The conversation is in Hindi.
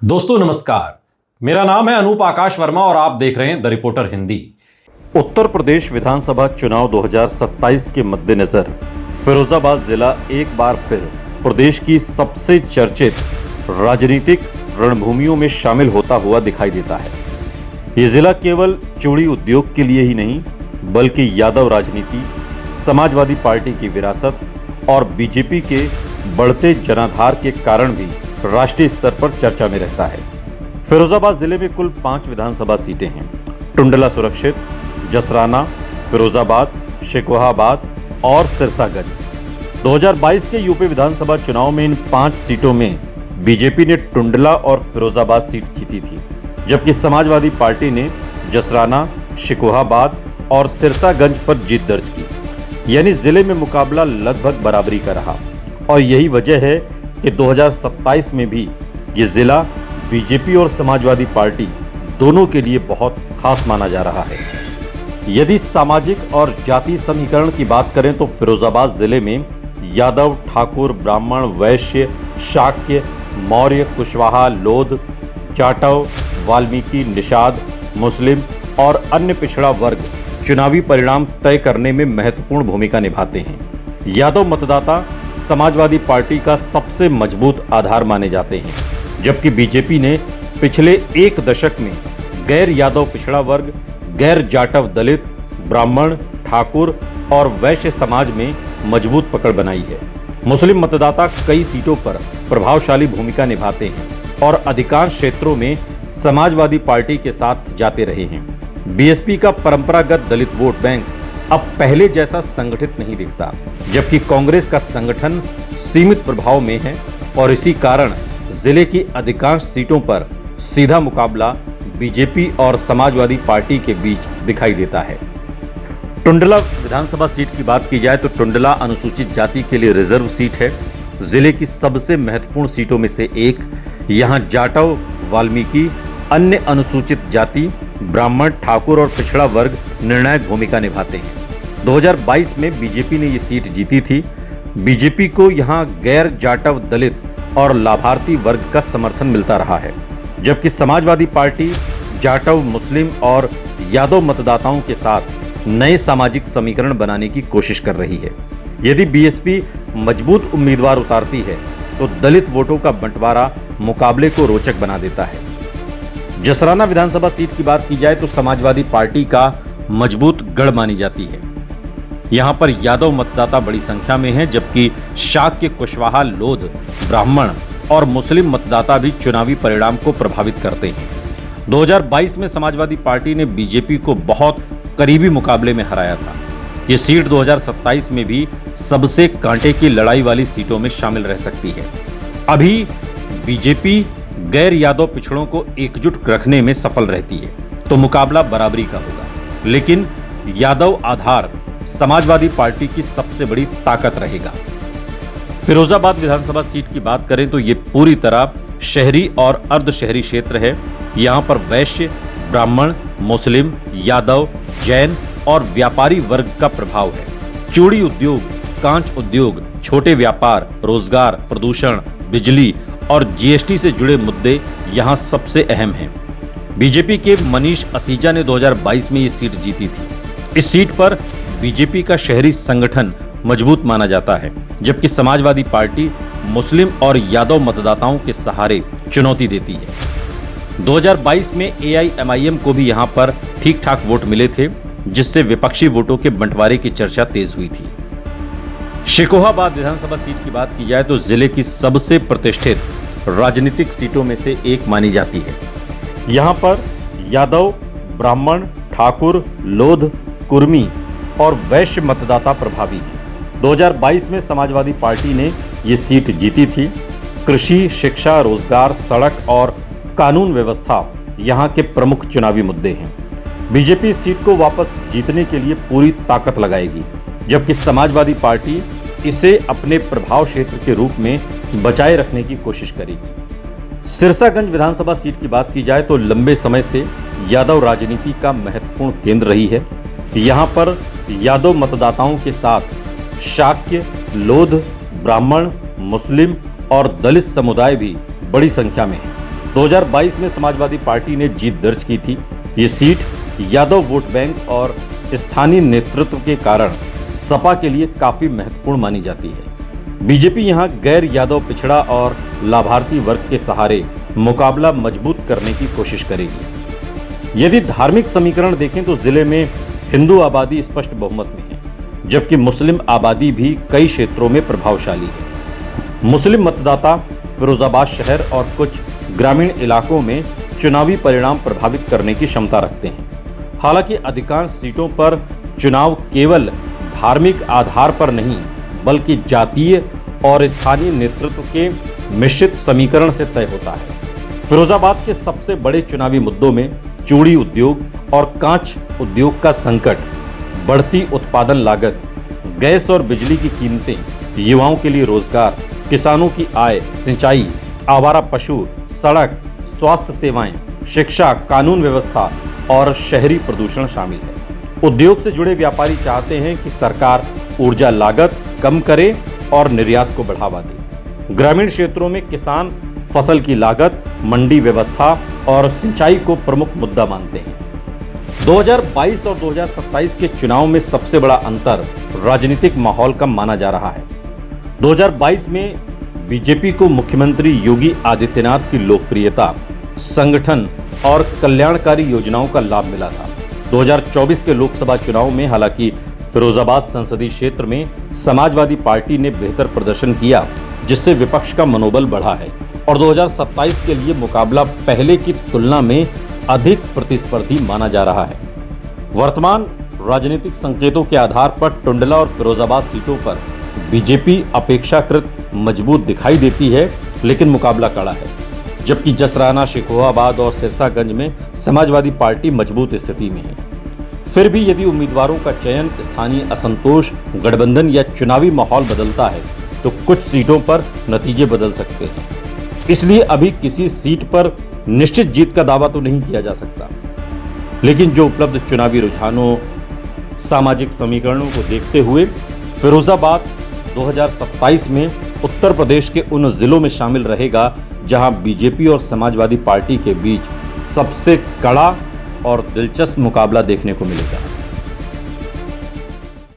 दोस्तों नमस्कार, मेरा नाम है अनूप आकाश वर्मा और आप देख रहे हैं द रिपोर्टर हिंदी। उत्तर प्रदेश विधानसभा चुनाव 2027 के मद्देनजर फिरोजाबाद जिला एक बार फिर प्रदेश की सबसे चर्चित राजनीतिक रणभूमियों में शामिल होता हुआ दिखाई देता है। ये जिला केवल चूड़ी उद्योग के लिए ही नहीं बल्कि यादव राजनीति, समाजवादी पार्टी की विरासत और बीजेपी के बढ़ते जनाधार के कारण भी राष्ट्रीय स्तर पर चर्चा में रहता है। फिरोजाबाद जिले में कुल 5 विधानसभा सीटें हैं। टुंडला सुरक्षित, जसराना, फिरोजाबाद, शिकोहाबाद और सिरसागंज। 2022 के यूपी विधानसभा चुनाव में इन 5 सीटों में बीजेपी ने टुंडला और फिरोजाबाद सीट जीती थी, जबकि समाजवादी पार्टी ने जसराना, शिकोहाबाद और सिरसागंज पर जीत दर्ज की। यानी जिले में मुकाबला लगभग बराबरी का रहा और यही वजह है कि 2027 में भी ये जिला बीजेपी और समाजवादी पार्टी दोनों के लिए बहुत खास माना जा रहा है। यदि सामाजिक और जाति समीकरण की बात करें तो फिरोजाबाद जिले में यादव, ठाकुर, ब्राह्मण, वैश्य, शाक्य, मौर्य, कुशवाहा, लोध, जाटव, वाल्मीकि, निषाद, मुस्लिम और अन्य पिछड़ा वर्ग चुनावी परिणाम तय करने में महत्वपूर्ण भूमिका निभाते हैं। यादव मतदाता समाजवादी पार्टी का सबसे मजबूत आधार माने जाते हैं, जबकि बीजेपी ने पिछले एक दशक में गैर यादव पिछड़ा वर्ग, गैर जाटव दलित, ब्राह्मण, ठाकुर और वैश्य समाज में मजबूत पकड़ बनाई है। मुस्लिम मतदाता कई सीटों पर प्रभावशाली भूमिका निभाते हैं और अधिकांश क्षेत्रों में समाजवादी पार्टी के साथ जाते रहे हैं। बीएसपी का परंपरागत दलित वोट बैंक अब पहले जैसा संगठित नहीं दिखता, जबकि कांग्रेस का संगठन सीमित प्रभाव में है और इसी कारण जिले की अधिकांश सीटों पर सीधा मुकाबला बीजेपी और समाजवादी पार्टी के बीच दिखाई देता है। टुंडला विधानसभा सीट की बात की जाए तो टुंडला अनुसूचित जाति के लिए रिजर्व सीट है। जिले की सबसे महत्वपूर्ण सीटों में से एक। यहाँ जाटव, वाल्मीकि, अन्य अनुसूचित जाति, ब्राह्मण, ठाकुर और पिछड़ा वर्ग निर्णायक भूमिका निभाते हैं। 2022 में बीजेपी ने ये सीट जीती थी। बीजेपी को यहाँ गैर जाटव दलित और लाभार्थी वर्ग का समर्थन मिलता रहा है, जबकि समाजवादी पार्टी जाटव, मुस्लिम और यादव मतदाताओं के साथ नए सामाजिक समीकरण बनाने की कोशिश कर रही है। यदि बीएसपी मजबूत उम्मीदवार उतारती है तो दलित वोटों का बंटवारा मुकाबले को रोचक बना देता है। जसराना विधानसभा सीट की बात की जाए तो समाजवादी पार्टी का मजबूत गढ़ मानी जाती है। यहां पर यादव मतदाता बड़ी संख्या में हैं, जबकि शाक्य, कुशवाहा, लोध, ब्राह्मण और मुस्लिम मतदाता भी चुनावी परिणाम को प्रभावित करते हैं। 2022 में समाजवादी पार्टी ने बीजेपी को बहुत करीबी मुकाबले में हराया था। ये सीट 2027 में भी सबसे कांटे की लड़ाई वाली सीटों में शामिल रह सकती है। अभी बीजेपी गैर यादव पिछड़ों को एकजुट रखने में सफल रहती है तो मुकाबला बराबरी का होगा, लेकिन यादव आधार समाजवादी पार्टी की सबसे बड़ी ताकत रहेगा। फिरोजाबाद विधानसभा सीट की बात करें तो ये पूरी तरह शहरी और अर्ध शहरी क्षेत्र है। यहाँ पर वैश्य, ब्राह्मण, मुस्लिम, यादव, जैन और व्यापारी वर्ग का प्रभाव है। चूड़ी उद्योग, कांच उद्योग, छोटे व्यापार, रोजगार, प्रदूषण, बिजली और जीएसटी से जुड़े मुद्दे यहाँ सबसे अहम हैं। बीजेपी के मनीष असीजा ने 2022 में ये सीट जीती थी। इस सीट पर बीजेपी का शहरी संगठन मजबूत माना जाता है, जबकि समाजवादी पार्टी मुस्लिम और यादव मतदाताओं के सहारे चुनौती देती है। 2022 में एआईएमआईएम को भी यहाँ पर ठीक ठाक वोट मिले थे, जिससे विपक्षी वोटों के बंटवारे की चर्चा तेज हुई थी। शिकोहाबाद विधानसभा सीट की बात की जाए तो जिले की सबसे प्रतिष्ठित राजनीतिक सीटों में से एक मानी जाती है। यहाँ पर यादव, ब्राह्मण, ठाकुर, लोध, कुर्मी और वैश्य मतदाता प्रभावी हैं। 2022 में समाजवादी पार्टी ने ये सीट जीती थी। कृषि, शिक्षा, रोजगार, सड़क और कानून व्यवस्था यहाँ के प्रमुख चुनावी मुद्दे हैं। बीजेपी इस सीट को वापस जीतने के लिए पूरी ताकत लगाएगी, जबकि समाजवादी पार्टी इसे अपने प्रभाव क्षेत्र के रूप में बचाए रखने की कोशिश करेगी। सिरसागंज विधानसभा सीट की बात की जाए तो लंबे समय से यादव राजनीति का महत्वपूर्ण केंद्र रही है। यहाँ पर यादव मतदाताओं के साथ शाक्य, लोध, ब्राह्मण, मुस्लिम और दलित समुदाय भी बड़ी संख्या में है। 2022 में समाजवादी पार्टी ने जीत दर्ज की थी। ये सीट यादव वोट बैंक और स्थानीय नेतृत्व के कारण सपा के लिए काफी महत्वपूर्ण मानी जाती है। बीजेपी यहां गैर यादव पिछड़ा और लाभार्थी वर्ग के सहारे मुकाबला मजबूत करने की कोशिश करेगी। यदि धार्मिक समीकरण देखें तो जिले में हिंदू आबादी स्पष्ट बहुमत में है, जबकि मुस्लिम आबादी भी कई क्षेत्रों में प्रभावशाली है। मुस्लिम मतदाता फिरोजाबाद शहर और कुछ ग्रामीण इलाकों में चुनावी परिणाम प्रभावित करने की क्षमता रखते हैं। हालांकि अधिकांश सीटों पर चुनाव केवल धार्मिक आधार पर नहीं, बल्कि जातीय और स्थानीय नेतृत्व के मिश्रित समीकरण से तय होता है। फिरोजाबाद के सबसे बड़े चुनावी मुद्दों में चूड़ी उद्योग और कांच उद्योग का संकट, बढ़ती उत्पादन लागत, गैस और बिजली की कीमतें, युवाओं के लिए रोजगार, किसानों की आय, सिंचाई, आवारा पशु, सड़क, स्वास्थ्य सेवाएं, शिक्षा, कानून व्यवस्था और शहरी प्रदूषण शामिल है। उद्योग से जुड़े व्यापारी चाहते हैं कि सरकार ऊर्जा लागत कम करे और निर्यात को बढ़ावा दे। ग्रामीण क्षेत्रों में किसान फसल की लागत, मंडी व्यवस्था और सिंचाई को प्रमुख मुद्दा मानते हैं। 2022 और 2027 के चुनाव में सबसे बड़ा अंतर राजनीतिक माहौल का माना जा रहा है। 2022 में बीजेपी को मुख्यमंत्री योगी आदित्यनाथ की लोकप्रियता, संगठन और कल्याणकारी योजनाओं का लाभ मिला था। 2024 के लोकसभा चुनाव में हालांकि फिरोजाबाद संसदीय क्षेत्र में समाजवादी पार्टी ने बेहतर प्रदर्शन किया, जिससे विपक्ष का मनोबल बढ़ा है और 2027 के लिए मुकाबला पहले की तुलना में अधिक प्रतिस्पर्धी माना जा रहा है। वर्तमान राजनीतिक संकेतों के आधार पर टुंडला और फिरोजाबाद सीटों पर बीजेपी अपेक्षाकृत मजबूत दिखाई देती है, लेकिन मुकाबला कड़ा है। जबकि जसराना, शेखोहाबाद और सिरसागंज में समाजवादी पार्टी मजबूत स्थिति में है। फिर भी यदि उम्मीदवारों का चयन, स्थानीय असंतोष, गठबंधन या चुनावी माहौल बदलता है तो कुछ सीटों पर नतीजे बदल सकते हैं। इसलिए अभी किसी सीट पर निश्चित जीत का दावा तो नहीं किया जा सकता, लेकिन जो उपलब्ध चुनावी रुझानों, सामाजिक समीकरणों को देखते हुए फिरोजाबाद 2027 में उत्तर प्रदेश के उन जिलों में शामिल रहेगा जहां बीजेपी और समाजवादी पार्टी के बीच सबसे कड़ा और दिलचस्प मुकाबला देखने को मिलेगा।